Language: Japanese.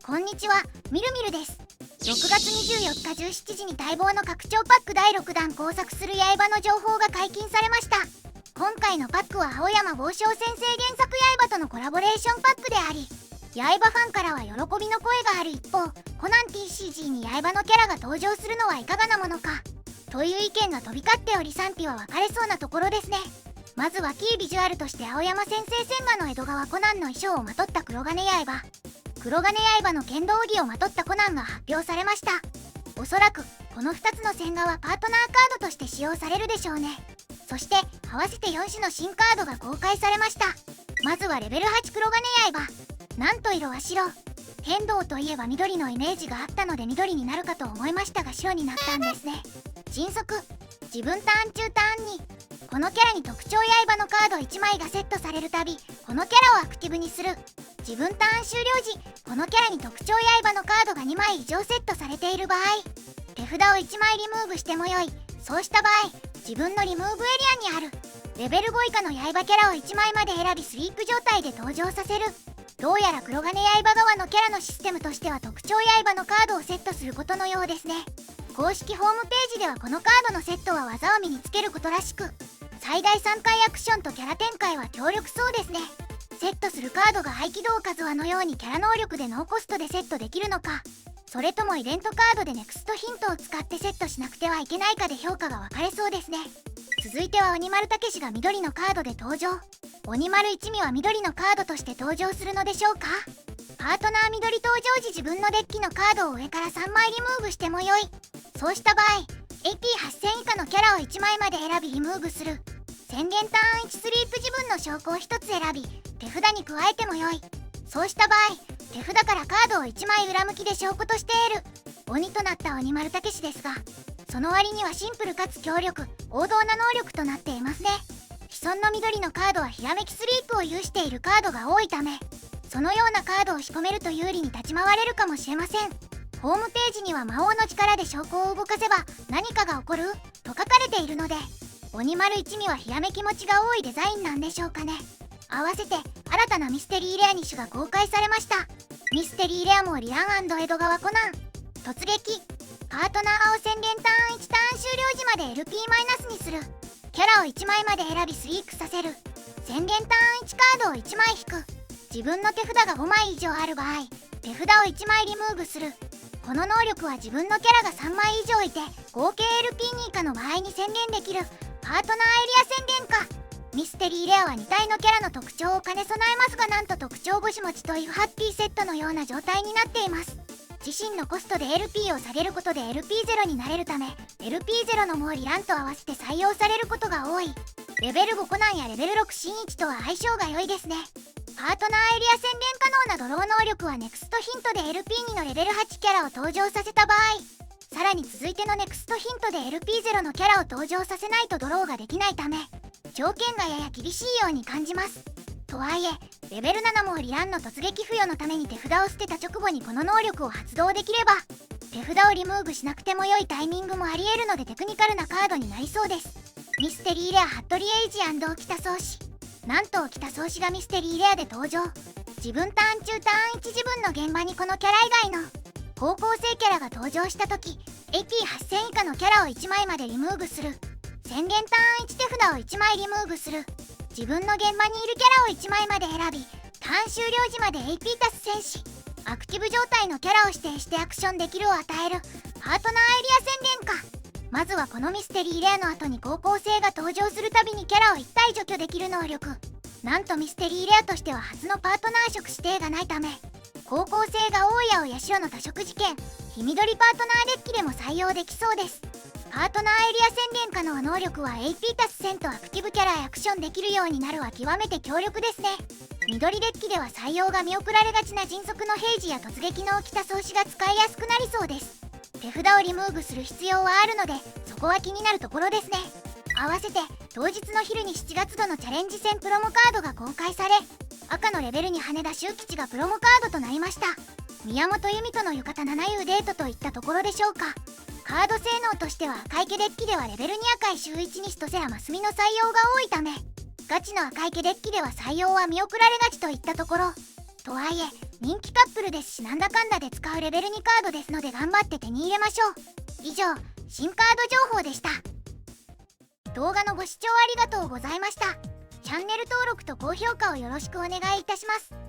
こんにちは、みるみるです。6月24日17時に待望の拡張パック第6弾工作する刃の情報が解禁されました。今回のパックは青山剛昌先生原作刃とのコラボレーションパックであり、刃ファンからは喜びの声がある一方、コナン TCG に刃のキャラが登場するのはいかがなものかという意見が飛び交っており、賛否は分かれそうなところですね。まずはキービジュアルとして青山先生千賀の江戸川コナンの衣装をまとった黒金刃の剣道着をまとったコナンが発表されました。おそらくこの2つの千賀はパートナーカードとして使用されるでしょうね。そして合わせて4種の新カードが公開されました。まずはレベル8黒金刃、なんと色は白。剣道といえば緑のイメージがあったので緑になるかと思いましたが白になったんですね。迅速、自分ターン中ターンにこのキャラに特徴刃のカード1枚がセットされるたびこのキャラをアクティブにする。自分ターン終了時このキャラに特徴刃のカードが2枚以上セットされている場合、手札を1枚リムーブしてもよい。そうした場合、自分のリムーブエリアにあるレベル5以下の刃キャラを1枚まで選びスリープ状態で登場させる。どうやら黒金刃側のキャラのシステムとしては特徴刃のカードをセットすることのようですね。公式ホームページではこのカードのセットは技を身につけることらしく、最大3回アクションとキャラ展開は強力そうですね。セットするカードが合気道数はのようにキャラ能力でノーコストでセットできるのか、それともイベントカードでネクストヒントを使ってセットしなくてはいけないかで評価が分かれそうですね。続いては鬼丸武が緑のカードで登場。鬼丸一味は緑のカードとして登場するのでしょうか。パートナー緑登場時自分のデッキのカードを上から3枚リムーブしてもよい。そうした場合 AP8000 以下のキャラを1枚まで選びリムーブする。宣言ターン1スリープ自分の証拠を1つ選び手札に加えてもよい。そうした場合手札からカードを1枚裏向きで証拠として得る鬼となった鬼丸武ですが、その割にはシンプルかつ強力王道な能力となっていますね。既存の緑のカードはひらめきスリープを有しているカードが多いため、そのようなカードを仕込めると有利に立ち回れるかもしれません。ホームページには魔王の力で証拠を動かせば何かが起こると書かれているので、鬼丸一味はひらめき持ちが多いデザインなんでしょうかね。合わせて新たなミステリーレア2種が公開されました。ミステリーレアもリアン&江戸川コナン突撃。パートナーを宣言ターン1ターン終了時まで LP マイナスにする。キャラを1枚まで選びスリープさせる。宣言ターン1カードを1枚引く。自分の手札が5枚以上ある場合手札を1枚リムーブする。この能力は自分のキャラが3枚以上いて合計 LP2 以下の場合に宣言できるパートナーエリア宣言か。ミステリーレアは2体のキャラの特徴を兼ね備えますが、なんと特徴5種持ちとイフハッピーセットのような状態になっています。自身のコストで LP を下げることで LP0 になれるため LP0 のモーリランと合わせて採用されることが多い。レベル5コナンやレベル6新一とは相性が良いですね。パートナーエリア宣言可能なドロー能力はネクストヒントで LP2 のレベル8キャラを登場させた場合、さらに続いてのネクストヒントで LP0 のキャラを登場させないとドローができないため条件がやや厳しいように感じます。とはいえレベル7もリランの突撃付与のために手札を捨てた直後にこの能力を発動できれば手札をリムーブしなくても良いタイミングもあり得るのでテクニカルなカードになりそうです。ミステリーレア服部エイジ&沖田総司、なんと沖田総司がミステリーレアで登場。自分ターン中ターン1自分の現場にこのキャラ以外の高校生キャラが登場した時 AP8000 以下のキャラを1枚までリムーブする。宣言ターン1手札を1枚リムーブする。自分の現場にいるキャラを1枚まで選びターン終了時まで AP 足す戦士。アクティブ状態のキャラを指定してアクションできるを与えるパートナーエリア宣言か。まずはこのミステリーレアの後に高校生が登場するたびにキャラを1体除去できる能力。なんとミステリーレアとしては初のパートナー職指定がないため高校生が大谷や白の多色事件黄緑パートナーデッキでも採用できそうです。パートナーエリア宣言可能能力は AP 足す1000とアクティブキャラへアクションできるようになるは極めて強力ですね。緑デッキでは採用が見送られがちな迅速の平次や突撃の沖田総司が使いやすくなりそうです。手札をリムーブする必要はあるのでそこは気になるところですね。合わせて当日の昼に7月度のチャレンジ戦プロモカードが公開され赤のレベルに羽田修吉がプロモカードとなりました。宮本由美との浴衣7優デートといったところでしょうか。カード性能としては赤池デッキではレベル2赤い週1西とセラマスミの採用が多いためガチの赤池デッキでは採用は見送られがちといったところ。とはいえ人気カップルですし、なんだかんだで使うレベル2カードですので頑張って手に入れましょう。以上、新カード情報でした。動画のご視聴ありがとうございました。チャンネル登録と高評価をよろしくお願いいたします。